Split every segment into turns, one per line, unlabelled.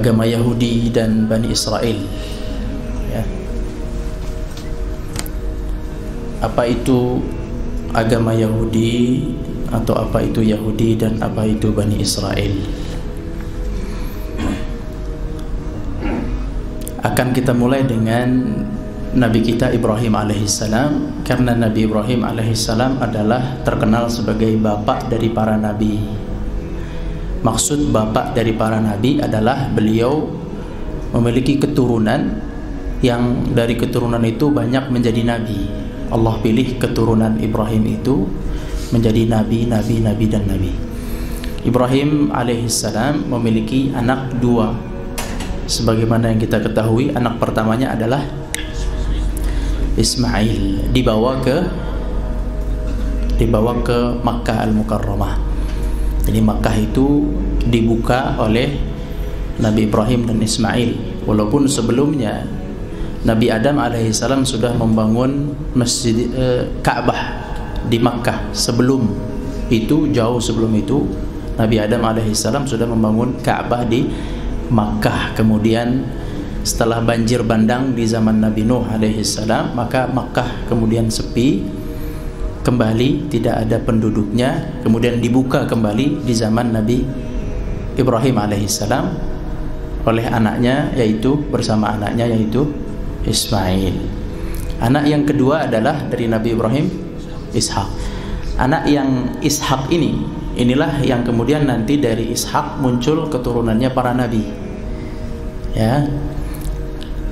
agama Yahudi dan Bani Israel, ya. Apa itu agama Yahudi, atau apa itu Yahudi dan apa itu Bani Israel? Akan kita mulai dengan Nabi kita Ibrahim alaihissalam, karena Nabi Ibrahim alaihissalam adalah terkenal sebagai bapak dari para nabi. Maksud bapak dari para nabi adalah beliau memiliki keturunan yang dari keturunan itu banyak menjadi nabi. Allah pilih keturunan Ibrahim itu menjadi nabi, dan nabi. Ibrahim alaihissalam memiliki anak dua. Sebagaimana yang kita ketahui, anak pertamanya adalah Ismail, dibawa ke Makkah Al-Mukarramah. Jadi Makkah itu dibuka oleh Nabi Ibrahim dan Ismail. Walaupun sebelumnya Nabi Adam alaihissalam sudah membangun masjid Ka'bah di Makkah. Sebelum itu, jauh sebelum itu, Nabi Adam alaihissalam sudah membangun Ka'bah di Makkah. Kemudian setelah banjir bandang di zaman Nabi Nuh alaihissalam, maka Makkah kemudian sepi kembali, tidak ada penduduknya. Kemudian dibuka kembali di zaman Nabi Ibrahim alaihissalam oleh anaknya, bersama anaknya yaitu Ismail. Anak yang kedua adalah dari Nabi Ibrahim, Ishak. Anak yang Ishak inilah yang kemudian nanti dari Ishak muncul keturunannya para nabi, ya.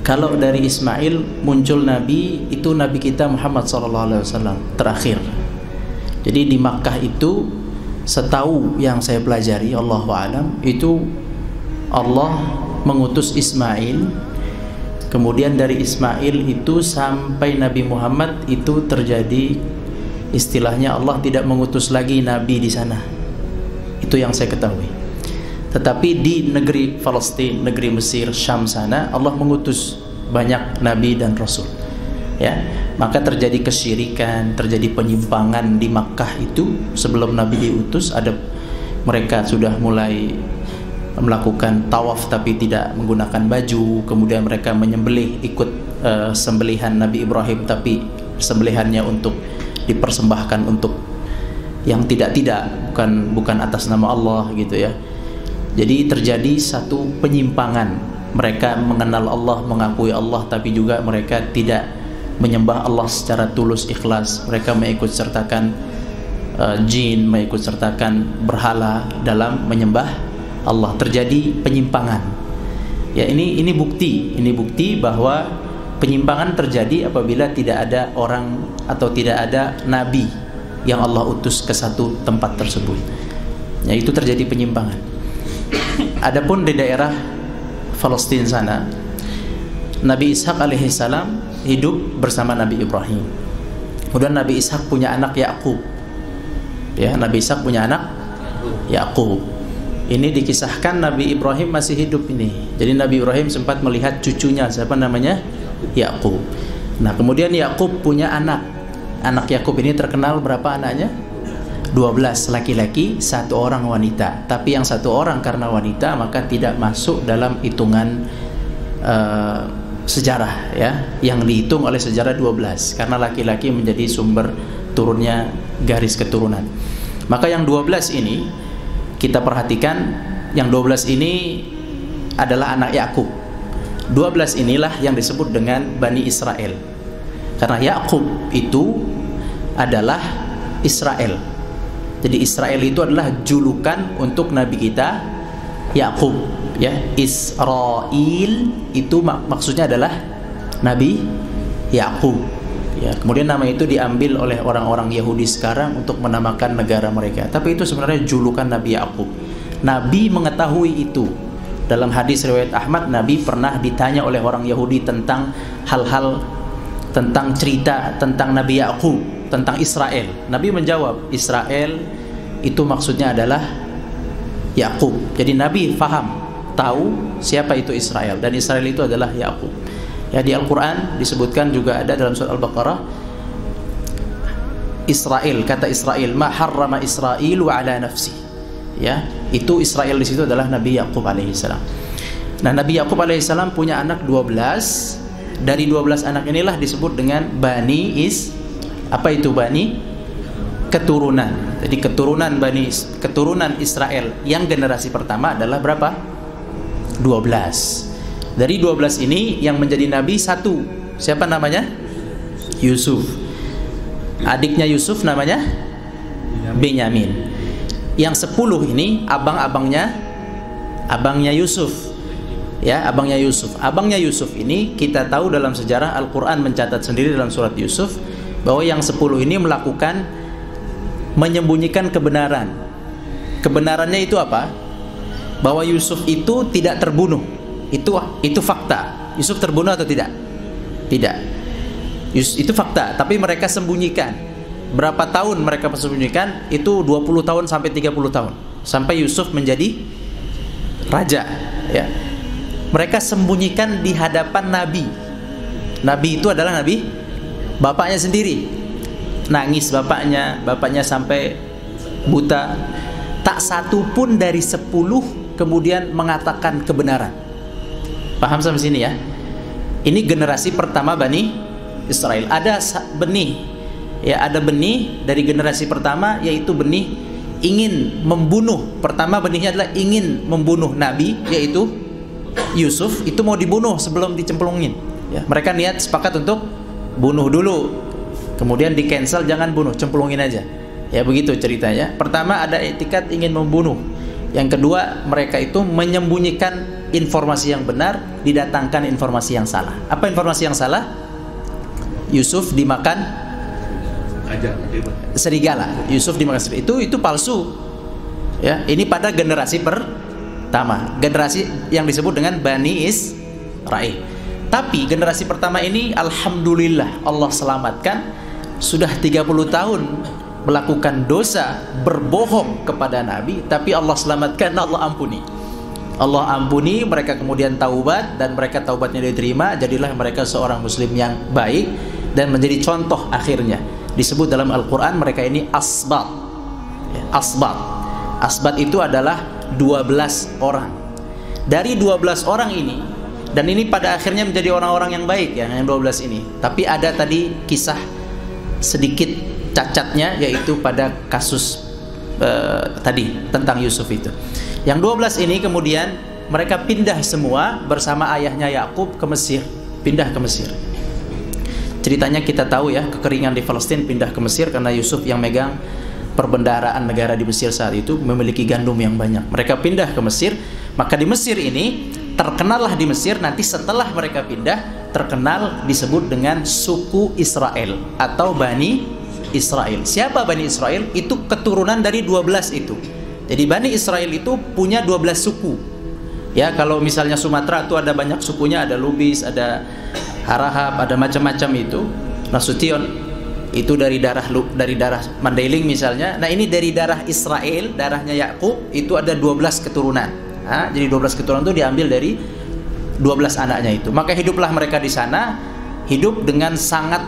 Kalau dari Ismail muncul nabi, itu nabi kita Muhammad SAW terakhir. Jadi di Makkah itu, setahu yang saya pelajari, Allahu a'lam, itu Allah mengutus Ismail. Kemudian dari Ismail itu sampai Nabi Muhammad itu terjadi, istilahnya Allah tidak mengutus lagi nabi di sana. Itu yang saya ketahui. Tetapi di negeri Palestina, negeri Mesir, Syam sana, Allah mengutus banyak nabi dan rasul, ya. Maka terjadi kesyirikan, terjadi penyimpangan di Makkah itu. Sebelum Nabi diutus, mereka sudah mulai melakukan tawaf tapi tidak menggunakan baju. Kemudian mereka menyembelih, ikut sembelihan Nabi Ibrahim, tapi sembelihannya untuk dipersembahkan untuk yang bukan atas nama Allah, gitu ya. Jadi terjadi satu penyimpangan. Mereka mengenal Allah, mengakui Allah, tapi juga mereka tidak menyembah Allah secara tulus ikhlas. Mereka mengikut sertakan jin, mengikut sertakan berhala dalam menyembah Allah. Terjadi penyimpangan. Ya, ini bukti bahwa penyimpangan terjadi apabila tidak ada orang atau tidak ada nabi yang Allah utus ke satu tempat tersebut. Ya, itu terjadi penyimpangan. Adapun di daerah Palestina sana, Nabi Ishak alaihissalam hidup bersama Nabi Ibrahim. Kemudian Nabi Ishak punya anak Yakub. Ya, Nabi Ishak punya anak Yakub. Ini dikisahkan Nabi Ibrahim masih hidup ini. Jadi Nabi Ibrahim sempat melihat cucunya, siapa namanya? Yakub. Nah, kemudian Yakub punya anak. Anak Yakub ini terkenal berapa anaknya? 12 laki-laki, 1 orang wanita. Tapi yang 1 orang karena wanita maka tidak masuk dalam hitungan sejarah, ya. Yang dihitung oleh sejarah 12 karena laki-laki menjadi sumber turunnya garis keturunan. Maka yang 12 ini kita perhatikan, yang 12 ini adalah anak Yakub. 12 inilah yang disebut dengan Bani Israel. Karena Yakub itu adalah Israel. Jadi Israel itu adalah julukan untuk nabi kita Yakub, ya. Israel itu maksudnya adalah Nabi Yakub, ya. Kemudian nama itu diambil oleh orang-orang Yahudi sekarang untuk menamakan negara mereka. Tapi itu sebenarnya julukan Nabi Yakub. Nabi mengetahui itu. Dalam hadis riwayat Ahmad, Nabi pernah ditanya oleh orang Yahudi tentang hal-hal, tentang cerita tentang Nabi Yakub, tentang Israel. Nabi menjawab, Israel itu maksudnya adalah Yakub. Jadi Nabi tahu siapa itu Israel, dan Israel itu adalah Yakub. Ya, di Al-Quran disebutkan juga ada dalam surah Al-Baqarah, Israel, kata Israel, ma harrama Israilu ala nafsi. Ya, itu Israel di situ adalah Nabi Yakub alaihissalam. Nah, Nabi Yakub alaihissalam punya anak 12. Dari 12 anak inilah disebut dengan Bani apa itu Bani? Keturunan. Jadi keturunan Israel yang generasi pertama adalah berapa? 12. Dari 12 ini yang menjadi nabi satu. Siapa namanya? Yusuf. Adiknya Yusuf namanya Benyamin. Yang 10 ini abangnya Yusuf. Ya, abangnya Yusuf. Abangnya Yusuf ini kita tahu dalam sejarah Al-Qur'an mencatat sendiri dalam surat Yusuf bahwa yang 10 ini menyembunyikan kebenaran. Kebenarannya itu apa? Bahwa Yusuf itu tidak terbunuh. Itu fakta. Yusuf terbunuh atau tidak? Tidak. Itu fakta, tapi mereka sembunyikan. Berapa tahun mereka sembunyikan? Itu 20 tahun sampai 30 tahun. Sampai Yusuf menjadi raja, ya. Mereka sembunyikan di hadapan Nabi. Nabi itu adalah Nabi bapaknya sendiri. Nangis bapaknya sampai buta. Tak satu pun dari 10 kemudian mengatakan kebenaran. Paham sampai sini ya? Ini generasi pertama Bani Israel. Ada benih, ya, ada benih dari generasi pertama, yaitu benih ingin membunuh. Pertama benihnya adalah ingin membunuh Nabi, yaitu Yusuf. Itu mau dibunuh sebelum dicemplungin, ya. Mereka niat sepakat untuk bunuh dulu, kemudian di cancel, jangan bunuh, cemplungin aja, ya, begitu ceritanya. Pertama ada etikat ingin membunuh. Yang kedua, mereka itu menyembunyikan informasi yang benar, didatangkan informasi yang salah. Apa informasi yang salah? Yusuf dimakan serigala. Yusuf dimakan serigala. Itu palsu, ya. Ini pada generasi pertama, generasi yang disebut dengan Bani Israel. Tapi generasi pertama ini alhamdulillah Allah selamatkan. Sudah 30 tahun melakukan dosa, berbohong kepada Nabi, tapi Allah selamatkan, Allah ampuni. Allah ampuni, mereka kemudian taubat, dan mereka taubatnya diterima. Jadilah mereka seorang muslim yang baik dan menjadi contoh akhirnya. Disebut dalam Al-Quran mereka ini asbat, ya, asbat itu adalah 12 orang. Dari 12 orang ini, dan ini pada akhirnya menjadi orang-orang yang baik, ya, yang 12 ini. Tapi ada tadi kisah sedikit cacatnya, yaitu pada kasus tadi tentang Yusuf itu. Yang 12 ini kemudian mereka pindah semua bersama ayahnya Yakub ke Mesir, pindah ke Mesir. Ceritanya kita tahu ya, kekeringan di Palestina, pindah ke Mesir karena Yusuf yang megang perbendaharaan negara di Mesir saat itu, memiliki gandum yang banyak. Mereka pindah ke Mesir, maka di Mesir ini terkenallah di Mesir, nanti setelah mereka pindah terkenal disebut dengan suku Israel atau Bani Israel. Siapa Bani Israel? Itu keturunan dari 12 itu. Jadi Bani Israel itu punya 12 suku. Ya, kalau misalnya Sumatera itu ada banyak sukunya, ada Lubis, ada Harahap, ada macam-macam itu. Nasution itu dari darah Mandailing misalnya. Nah, ini dari darah Israel, darahnya Yakub, itu ada 12 keturunan. Nah, jadi 12 keturunan itu diambil dari 12 anaknya itu. Maka hiduplah mereka di sana, hidup dengan sangat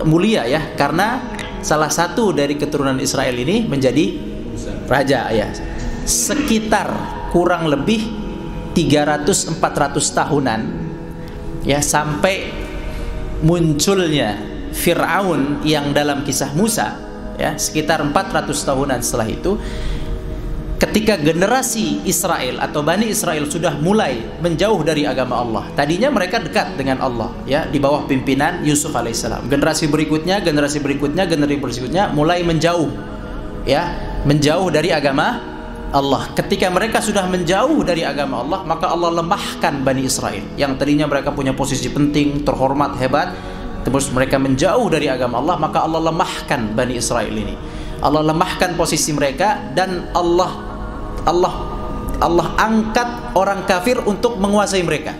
mulia, ya, karena salah satu dari keturunan Israel ini menjadi raja, ya. Sekitar kurang lebih 300-400 tahunan, ya, sampai munculnya Fir'aun yang dalam kisah Musa, ya, sekitar 400 tahunan setelah itu, ketika generasi Israel atau Bani Israel sudah mulai menjauh dari agama Allah. Tadinya mereka dekat dengan Allah, ya, di bawah pimpinan Yusuf alaihissalam. Generasi berikutnya mulai menjauh, ya, menjauh dari agama Allah. Ketika mereka sudah menjauh dari agama Allah, maka Allah lemahkan Bani Israel yang tadinya mereka punya posisi penting, terhormat, hebat. Terus mereka menjauh dari agama Allah, maka Allah lemahkan Bani Israel ini. Allah lemahkan posisi mereka, dan Allah angkat orang kafir untuk menguasai mereka.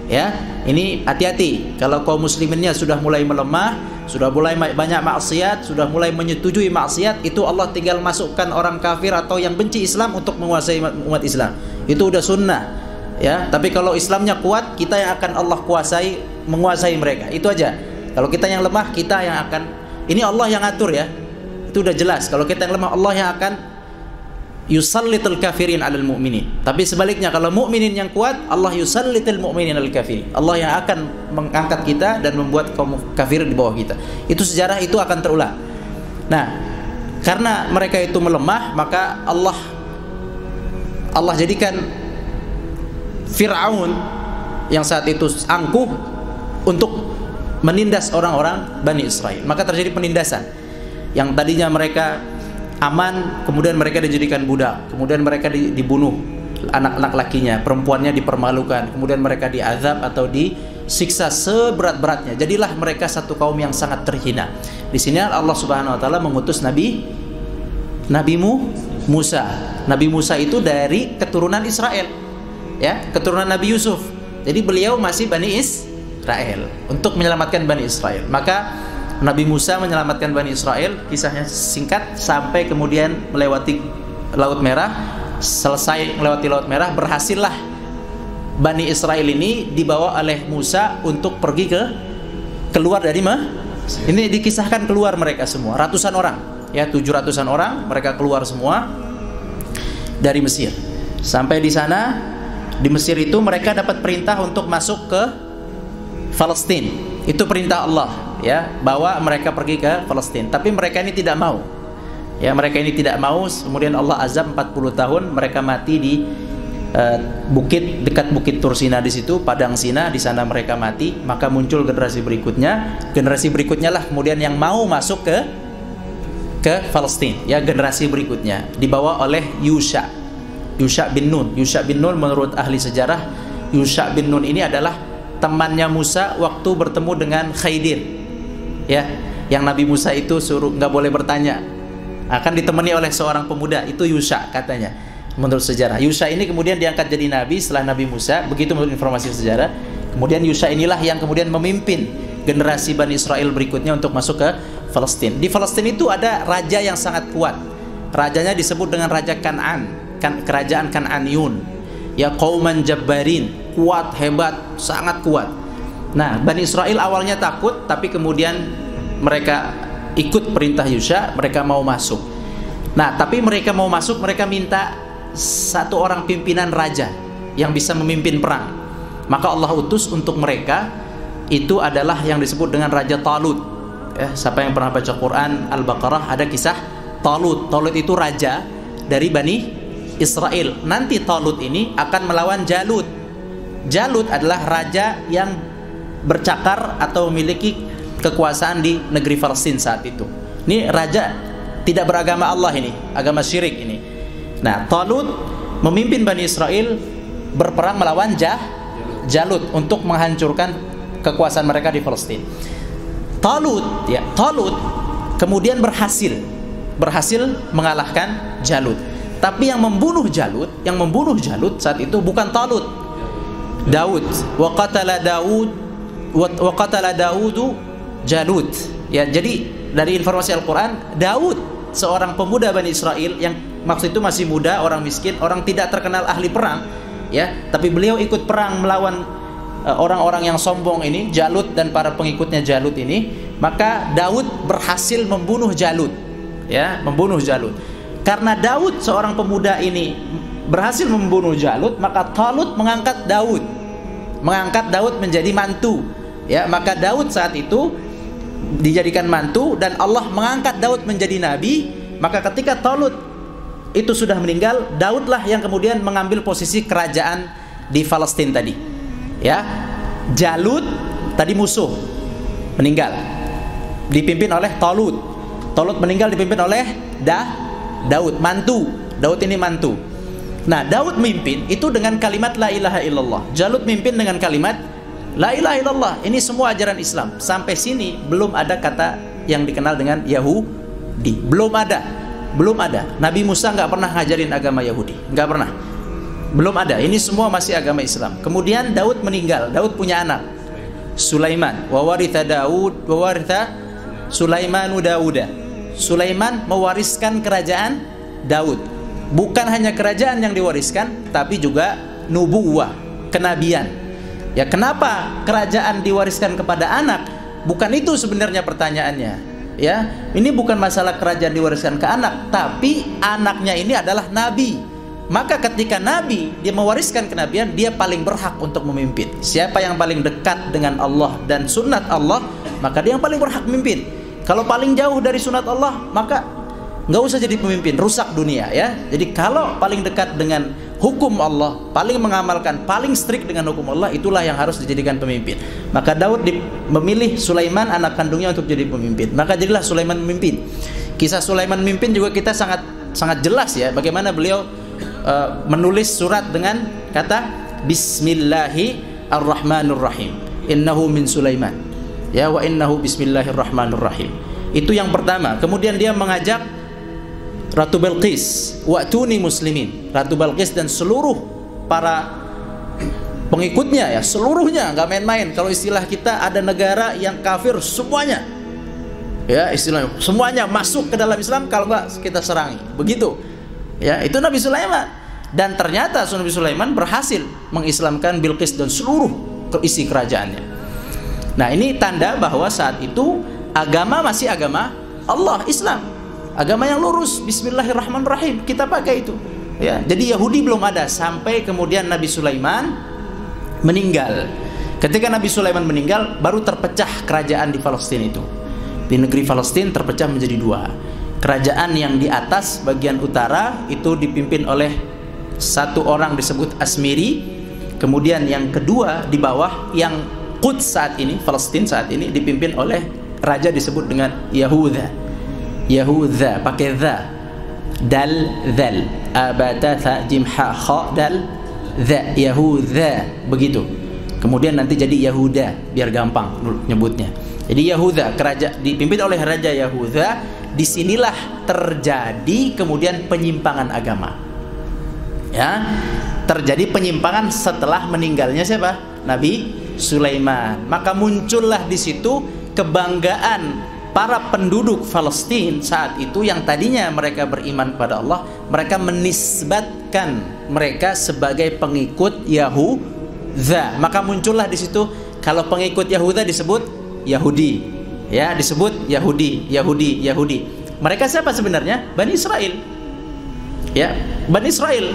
Ya, ini hati-hati. Kalau kaum musliminnya sudah mulai melemah, sudah mulai banyak maksiat, sudah mulai menyetujui maksiat, itu Allah tinggal masukkan orang kafir atau yang benci Islam untuk menguasai umat Islam. Itu udah sunnah, ya. Tapi kalau Islamnya kuat, kita yang akan Allah menguasai mereka. Itu aja. Kalau kita yang lemah, kita yang akan, ini Allah yang atur, ya. Itu udah jelas. Kalau kita yang lemah, Allah yang akan yusallitul kafirin 'alal mu'minin. Tapi sebaliknya, kalau mukminin yang kuat, Allah yusallitul mu'minin 'alal kafirin. Allah yang akan mengangkat kita dan membuat kaum kafir di bawah kita. Itu sejarah itu akan terulang. Nah, karena mereka itu melemah, maka Allah jadikan Fir'aun yang saat itu angkuh untuk menindas orang-orang Bani Israel. Maka terjadi penindasan. Yang tadinya mereka aman, kemudian mereka dijadikan budak, kemudian mereka dibunuh anak-anak lakinya, perempuannya dipermalukan, kemudian mereka diazab atau disiksa seberat-beratnya. Jadilah mereka satu kaum yang sangat terhina. Di sini Allah Subhanahu wa taala mengutus Nabi Musa. Nabi Musa itu dari keturunan Israel, ya, keturunan Nabi Yusuf. Jadi beliau masih Bani Israel untuk menyelamatkan Bani Israel. Maka Nabi Musa menyelamatkan Bani Israel, kisahnya singkat, sampai kemudian melewati Laut Merah. Selesai melewati Laut Merah, berhasillah Bani Israel ini dibawa oleh Musa untuk pergi keluar dari ini dikisahkan keluar mereka semua, ratusan orang, ya, 700-an orang, mereka keluar semua dari Mesir. Sampai di sana, di Mesir itu mereka dapat perintah untuk masuk ke Palestina. Itu perintah Allah, ya, bawa mereka pergi ke Palestina. Tapi mereka ini tidak mau. Ya, mereka ini tidak mau. Kemudian Allah azab 40 tahun, mereka mati di bukit, dekat Bukit Tursina di situ, Padang Sina, di sana mereka mati. Maka muncul generasi berikutnya. Generasi berikutnya lah kemudian yang mau masuk ke Palestina, ya, generasi berikutnya dibawa oleh Yusha bin Nun. Yusha bin Nun menurut ahli sejarah, Yusha bin Nun ini adalah temannya Musa waktu bertemu dengan Khidir, ya, yang Nabi Musa itu suruh nggak boleh bertanya, akan ditemani oleh seorang pemuda, itu Yusha katanya menurut sejarah. Yusha ini kemudian diangkat jadi nabi setelah Nabi Musa, begitu menurut informasi sejarah. Kemudian Yusha inilah yang kemudian memimpin generasi Bani Israel berikutnya untuk masuk ke Palestina. Di Palestina itu ada raja yang sangat kuat. Rajanya disebut dengan Raja Kan'an, kerajaan Kan'aniyun, ya, qauman jabbarin, kuat, hebat, sangat kuat. Nah, Bani Israel awalnya takut, tapi kemudian mereka ikut perintah Yusha, mereka mau masuk. Nah, tapi mereka mau masuk, mereka minta satu orang pimpinan raja yang bisa memimpin perang. Maka Allah utus untuk mereka itu adalah yang disebut dengan Raja Talut. Ya, siapa yang pernah baca Quran Al-Baqarah, ada kisah Talut. Talut itu raja dari Bani Israel. Nanti Talut ini akan melawan Jalut. Jalut adalah raja yang bercakar atau memiliki kekuasaan di negeri Palestina saat itu. Ini raja tidak beragama Allah, ini agama syirik ini. Nah, Talut memimpin Bani Israel berperang melawan Jalut untuk menghancurkan kekuasaan mereka di Palestina. Talut kemudian berhasil mengalahkan Jalut. Tapi yang membunuh Jalut saat itu bukan Talut, Daud. Wa qatala Daudu Jalut. Ya, jadi dari informasi Al-Qur'an, Daud, seorang pemuda Bani Israel yang maksud itu masih muda, orang miskin, orang tidak terkenal ahli perang, ya, tapi beliau ikut perang melawan orang-orang yang sombong ini, Jalut dan para pengikutnya Jalut ini. Maka Daud berhasil membunuh Jalut, ya, membunuh Jalut. Karena Daud seorang pemuda ini berhasil membunuh Jalut, maka Talut mengangkat Daud menjadi mantu, ya. Maka Daud saat itu dijadikan mantu dan Allah mengangkat Daud menjadi nabi. Maka ketika Talut itu sudah meninggal, Daudlah yang kemudian mengambil posisi kerajaan di Palestina tadi, ya. Jalut tadi musuh, meninggal, dipimpin oleh Talut. Talut meninggal, dipimpin oleh Daud, mantu. Daud ini mantu. Nah, Daud mimpin itu dengan kalimat la ilaha illallah. Jalut mimpin dengan kalimat la ilaha illallah. Ini semua ajaran Islam. Sampai sini belum ada kata yang dikenal dengan Yahudi. Belum ada. Nabi Musa nggak pernah ngajarin agama Yahudi, nggak pernah. Belum ada. Ini semua masih agama Islam. Kemudian Daud meninggal. Daud punya anak Sulaiman. Wa waritha Sulaimanu Dauda. Sulaiman mewariskan kerajaan Daud. Bukan hanya kerajaan yang diwariskan, tapi juga nubuwah, kenabian. Ya, kenapa kerajaan diwariskan kepada anak? Bukan itu sebenarnya pertanyaannya. Ya, ini bukan masalah kerajaan diwariskan ke anak, tapi anaknya ini adalah nabi. Maka ketika nabi dia mewariskan kenabian, dia paling berhak untuk memimpin. Siapa yang paling dekat dengan Allah dan sunat Allah, maka dia yang paling berhak memimpin. Kalau paling jauh dari sunat Allah, maka nggak usah jadi pemimpin, rusak dunia ya. Jadi kalau paling dekat dengan hukum Allah, paling mengamalkan, paling strict dengan hukum Allah, itulah yang harus dijadikan pemimpin. Maka Daud memilih Sulaiman anak kandungnya untuk jadi pemimpin. Maka jadilah Sulaiman memimpin. Kisah Sulaiman memimpin juga kita sangat jelas ya, bagaimana beliau menulis surat dengan kata Bismillahirrahmanirrahim. Innahu min Sulaiman. Ya, wa innahu bismillahirrahmanirrahim. Itu yang pertama. Kemudian dia mengajak Ratu Balqis, wa'tuni muslimin. Ratu Balqis dan seluruh para pengikutnya ya, seluruhnya, nggak main-main. Kalau istilah kita ada negara yang kafir semuanya. Ya, istilahnya semuanya masuk ke dalam Islam, kalau nggak kita serangi. Begitu. Ya, itu Nabi Sulaiman. Dan ternyata Nabi Sulaiman berhasil mengislamkan Bilqis dan seluruh isi kerajaannya. Nah, ini tanda bahwa saat itu agama masih agama Allah, Islam. Agama yang lurus, bismillahirrahmanirrahim, kita pakai itu ya. Jadi Yahudi belum ada sampai kemudian Nabi Sulaiman meninggal. Ketika Nabi Sulaiman meninggal, baru terpecah kerajaan di Palestina itu. Di negeri Palestina terpecah menjadi dua. Kerajaan yang di atas bagian utara itu dipimpin oleh satu orang disebut Asmiri. Kemudian yang kedua di bawah, yang Quds saat ini, Palestina saat ini, dipimpin oleh raja disebut dengan Yahuda. Yahuda pakai dha, dal dhal, abata tha jim ha kha dal dha, Yahuda, begitu. Kemudian nanti jadi Yahuda biar gampang nyebutnya. Jadi Yahuda, kerajaan dipimpin oleh raja Yahuda. Disinilah terjadi kemudian penyimpangan agama. Ya, terjadi penyimpangan setelah meninggalnya siapa? Nabi Sulaiman. Maka muncullah di situ kebanggaan para penduduk Palestina saat itu yang tadinya mereka beriman kepada Allah, mereka menisbatkan mereka sebagai pengikut Yahuda. Maka muncullah di situ, kalau pengikut Yahuda disebut Yahudi, ya, disebut Yahudi. Mereka siapa sebenarnya? Bani Israel. Ya, Bani Israel.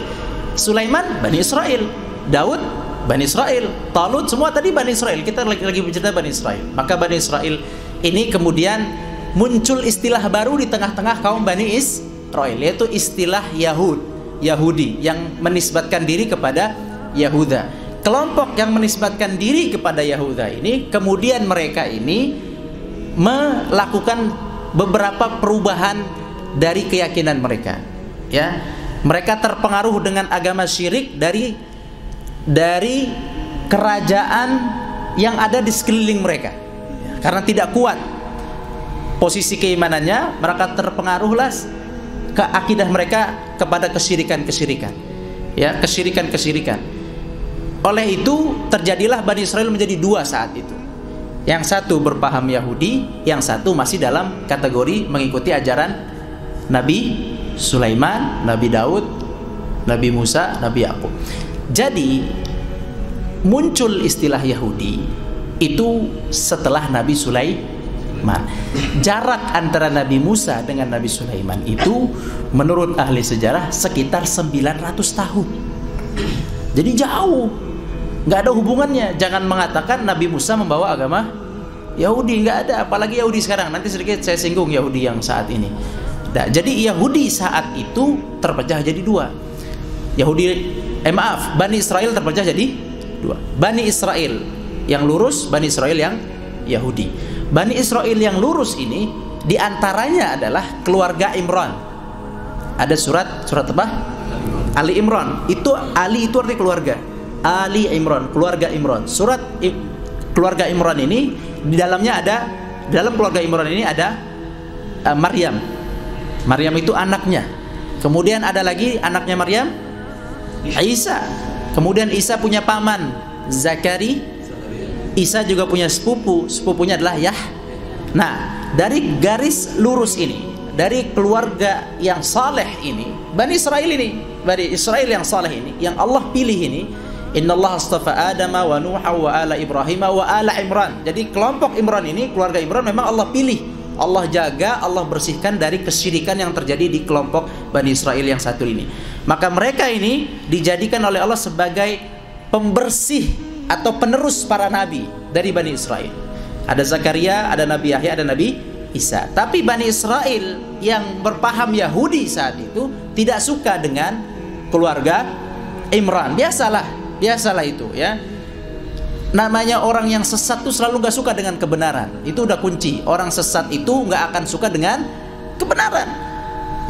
Sulaiman Bani Israel, Daud Bani Israel, Talut semua tadi Bani Israel. Kita lagi bercerita Bani Israel. Maka Bani Israel ini kemudian muncul istilah baru di tengah-tengah kaum Bani Israel, yaitu istilah Yahudi yang menisbatkan diri kepada Yahuda. Kelompok yang menisbatkan diri kepada Yahuda ini, kemudian mereka ini melakukan beberapa perubahan dari keyakinan mereka. Ya, mereka terpengaruh dengan agama syirik dari kerajaan yang ada di sekeliling mereka. Karena tidak kuat posisi keimanannya, mereka terpengaruhlah ke akidah mereka kepada kesyirikan-kesyirikan. Ya, kesyirikan-kesyirikan. Oleh itu terjadilah Bani Israel menjadi dua saat itu. Yang satu berpaham Yahudi, yang satu masih dalam kategori mengikuti ajaran Nabi Sulaiman, Nabi Daud, Nabi Musa, Nabi Yakub. Jadi muncul istilah Yahudi itu setelah Nabi Sulaiman. Jarak antara Nabi Musa dengan Nabi Sulaiman itu menurut ahli sejarah sekitar 900 tahun. Jadi jauh, nggak ada hubungannya. Jangan mengatakan Nabi Musa membawa agama Yahudi, nggak ada. Apalagi Yahudi sekarang. Nanti sedikit saya singgung Yahudi yang saat ini. Nah, jadi Yahudi saat itu terpecah jadi dua. Bani Israel terpecah jadi dua. Bani Israel yang lurus, Bani Israel yang Yahudi. Bani Israel yang lurus ini diantaranya adalah keluarga Imran. Ada surat apa? Ali Imran. Itu Ali itu arti keluarga. Ali Imran, keluarga Imran. Surat keluarga Imran ini di dalamnya ada, dalam keluarga Imran ini ada Maryam. Maryam itu anaknya. Kemudian ada lagi anaknya Maryam, Isa. Kemudian Isa punya paman Zakari. Isa juga punya sepupunya adalah Nah, dari garis lurus ini, dari keluarga yang saleh ini, Bani Israel yang saleh ini, yang Allah pilih ini, Innallaha astafa Adama wa Nuha wa ala Ibrahim wa ala Imran. Jadi kelompok Imran ini, keluarga Imran memang Allah pilih. Allah jaga, Allah bersihkan dari kesyirikan yang terjadi di kelompok Bani Israel yang satu ini. Maka mereka ini dijadikan oleh Allah sebagai pembersih atau penerus para nabi dari Bani Israel. Ada Zakaria, ada Nabi Yahya, ada Nabi Isa. Tapi Bani Israel yang berpaham Yahudi saat itu tidak suka dengan keluarga Imran. Biasalah itu ya. Namanya orang yang sesat itu selalu gak suka dengan kebenaran. Itu udah kunci. Orang sesat itu gak akan suka dengan kebenaran.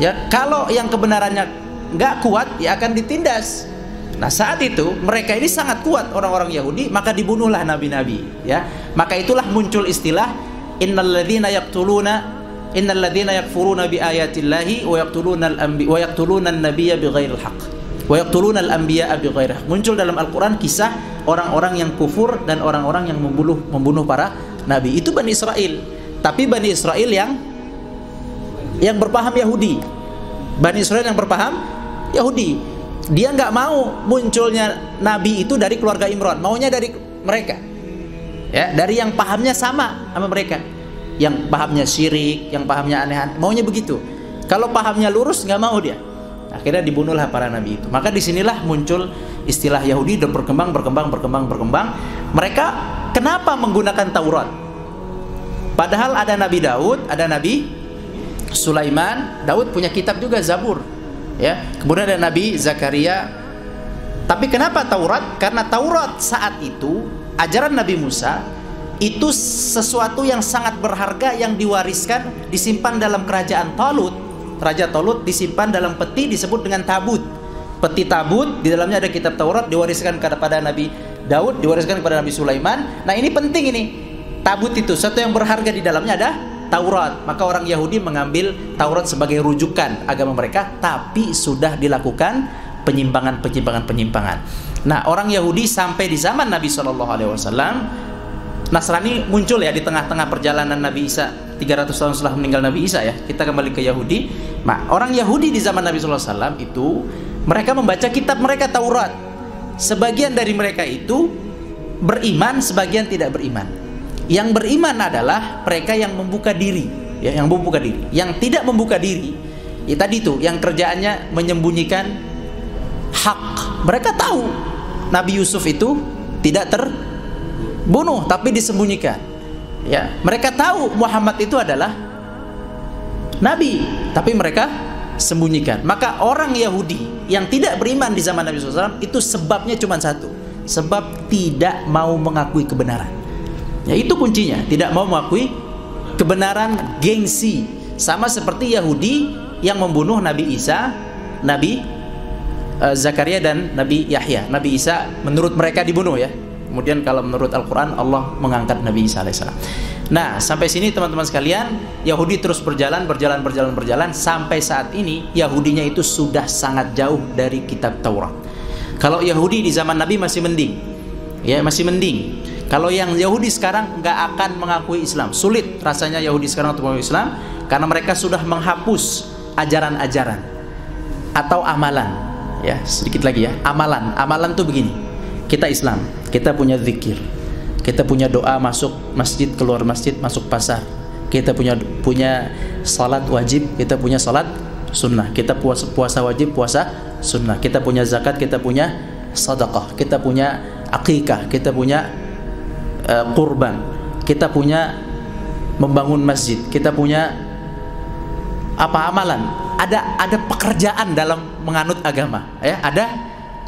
Ya, kalau yang kebenarannya gak kuat, ya akan ditindas. Nah, saat itu mereka ini sangat kuat orang-orang Yahudi, maka dibunuhlah nabi-nabi. Ya, maka itulah muncul istilah innalladzina yakfuruna biayatillahi wa yaqtuluna an-nabiyya bighairil haqq. Wa yaqtuluna al-anbiya'a bighairi haqq. Muncul dalam Al-Qur'an kisah orang-orang yang kufur dan orang-orang yang membunuh para nabi. Itu Bani Israel. Tapi Bani Israel yang berpaham Yahudi. Bani Israel yang berpaham Yahudi. Dia nggak mau munculnya nabi itu dari keluarga Imran, maunya dari mereka. Ya, dari yang pahamnya sama mereka. Yang pahamnya syirik, yang pahamnya aneh-aneh, maunya begitu. Kalau pahamnya lurus nggak mau dia. Akhirnya dibunuhlah para nabi itu. Maka disinilah muncul istilah Yahudi dan berkembang. Mereka kenapa menggunakan Taurat? Padahal ada Nabi Daud, ada Nabi Sulaiman. Daud punya kitab juga, Zabur. Ya, kemudian ada Nabi Zakaria. Tapi kenapa Taurat? Karena Taurat saat itu, ajaran Nabi Musa itu sesuatu yang sangat berharga yang diwariskan, disimpan dalam kerajaan Talut. Raja Talut disimpan dalam peti disebut dengan tabut. Peti tabut, di dalamnya ada kitab Taurat, diwariskan kepada Nabi Daud, diwariskan kepada Nabi Sulaiman. Nah, ini penting ini. Tabut itu satu yang berharga, di dalamnya ada Taurat. Maka orang Yahudi mengambil Taurat sebagai rujukan agama mereka, tapi sudah dilakukan penyimpangan. Nah, orang Yahudi sampai di zaman Nabi SAW, Nasrani muncul ya di tengah-tengah perjalanan Nabi Isa 300 tahun setelah meninggal Nabi Isa ya. Kita kembali ke Yahudi. Nah, orang Yahudi di zaman Nabi SAW itu mereka membaca kitab mereka Taurat. Sebagian dari mereka itu beriman, sebagian tidak beriman. Yang beriman adalah mereka yang membuka diri, ya, yang membuka diri. Yang tidak membuka diri, ya tadi itu, yang kerjaannya menyembunyikan hak. Mereka tahu Nabi Yusuf itu tidak terbunuh, tapi disembunyikan. Ya, mereka tahu Muhammad itu adalah nabi, tapi mereka sembunyikan. Maka orang Yahudi yang tidak beriman di zaman Nabi SAW itu sebabnya cuma satu, sebab tidak mau mengakui kebenaran. Ya, itu kuncinya, tidak mau mengakui kebenaran, gengsi. Sama seperti Yahudi yang membunuh Nabi Isa, Nabi Zakaria dan Nabi Yahya. Nabi Isa menurut mereka dibunuh ya. Kemudian kalau menurut Al-Quran Allah mengangkat Nabi Isa AS. Nah, sampai sini teman-teman sekalian, Yahudi terus berjalan sampai saat ini Yahudinya itu sudah sangat jauh dari kitab Taurat. Kalau Yahudi di zaman Nabi masih mending, ya masih mending. Kalau yang Yahudi sekarang nggak akan mengakui Islam, sulit rasanya Yahudi sekarang untuk mengakui Islam karena mereka sudah menghapus ajaran-ajaran atau amalan. Ya, sedikit lagi ya, amalan tuh begini. Kita Islam, kita punya zikir, kita punya doa masuk masjid, keluar masjid, masuk pasar. Kita punya salat wajib, kita punya salat sunnah. Kita puasa wajib, puasa sunnah. Kita punya zakat, kita punya sedekah. Kita punya akikah, kita punya kurban. Kita punya membangun masjid. Kita punya apa amalan? Ada pekerjaan dalam menganut agama, ya. Ada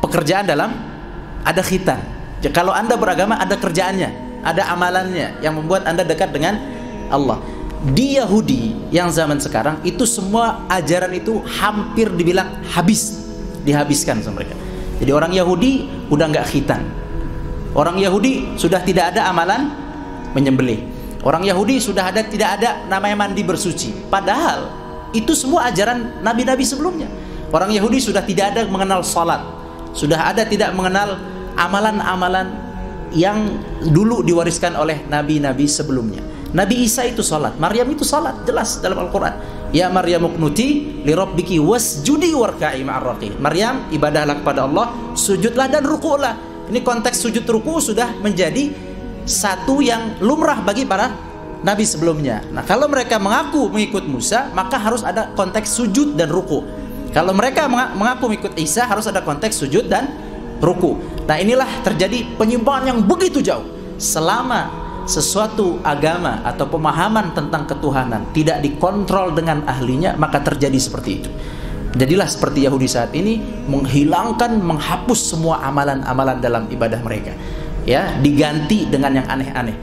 pekerjaan dalam, ada khitan. Kalau Anda beragama ada kerjaannya, ada amalannya yang membuat Anda dekat dengan Allah. Di Yahudi yang zaman sekarang itu semua ajaran itu hampir dibilang dihabiskan sama mereka. Jadi orang Yahudi udah nggak khitan. Orang Yahudi sudah tidak ada amalan menyembelih. Orang Yahudi sudah tidak ada namanya mandi bersuci. Padahal itu semua ajaran nabi-nabi sebelumnya. Orang Yahudi sudah tidak ada mengenal salat, sudah ada tidak mengenal amalan-amalan yang dulu diwariskan oleh nabi-nabi sebelumnya. Nabi Isa itu salat, Maryam itu salat, jelas dalam Al-Quran. Ya Maryam uqnuti li rabbiki wasjudi warka'i ma'ar raqiin. Maryam, ibadahlah kepada Allah, sujudlah dan ruku'lah. Ini konteks sujud ruku' sudah menjadi satu yang lumrah bagi para nabi sebelumnya. Nah, kalau mereka mengaku mengikut Musa, maka harus ada konteks sujud dan ruku. Kalau mereka mengaku mengikut Isa, harus ada konteks sujud dan ruku. Nah, inilah terjadi penyimpangan yang begitu jauh. Selama sesuatu agama atau pemahaman tentang ketuhanan tidak dikontrol dengan ahlinya, maka terjadi seperti itu. Jadilah seperti Yahudi saat ini, menghilangkan, menghapus semua amalan-amalan dalam ibadah mereka, ya, diganti dengan yang aneh-aneh,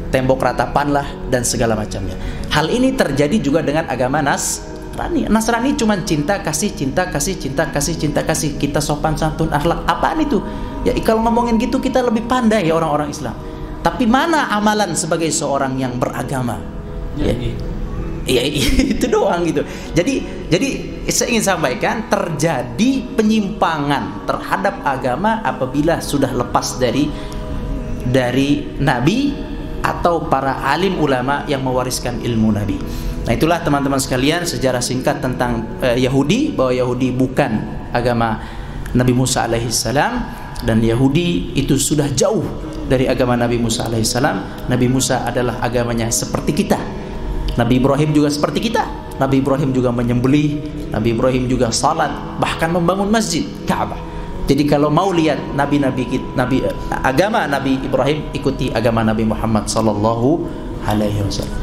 tembok ratapan lah dan segala macamnya. Hal ini terjadi juga dengan agama Nasrani. Nasrani cuma cinta kasih, cinta kasih, cinta kasih, cinta kasih. Kita sopan santun, akhlak. Apaan itu? Ya, kalau ngomongin gitu kita lebih pandai ya orang-orang Islam. Tapi mana amalan sebagai seorang yang beragama? Ya, ya itu doang gitu. Jadi saya ingin sampaikan, terjadi penyimpangan terhadap agama apabila sudah lepas dari nabi atau para alim ulama yang mewariskan ilmu nabi. Nah, itulah teman-teman sekalian sejarah singkat tentang Yahudi, bahwa Yahudi bukan agama Nabi Musa alaihissalam, dan Yahudi itu sudah jauh dari agama Nabi Musa alaihissalam. Nabi Musa adalah agamanya seperti kita. Nabi Ibrahim juga seperti kita. Nabi Ibrahim juga menyembelih, Nabi Ibrahim juga salat, bahkan membangun masjid Ka'bah. Jadi kalau mau lihat agama Nabi Ibrahim, ikuti agama Nabi Muhammad sallallahu alaihi wasallam.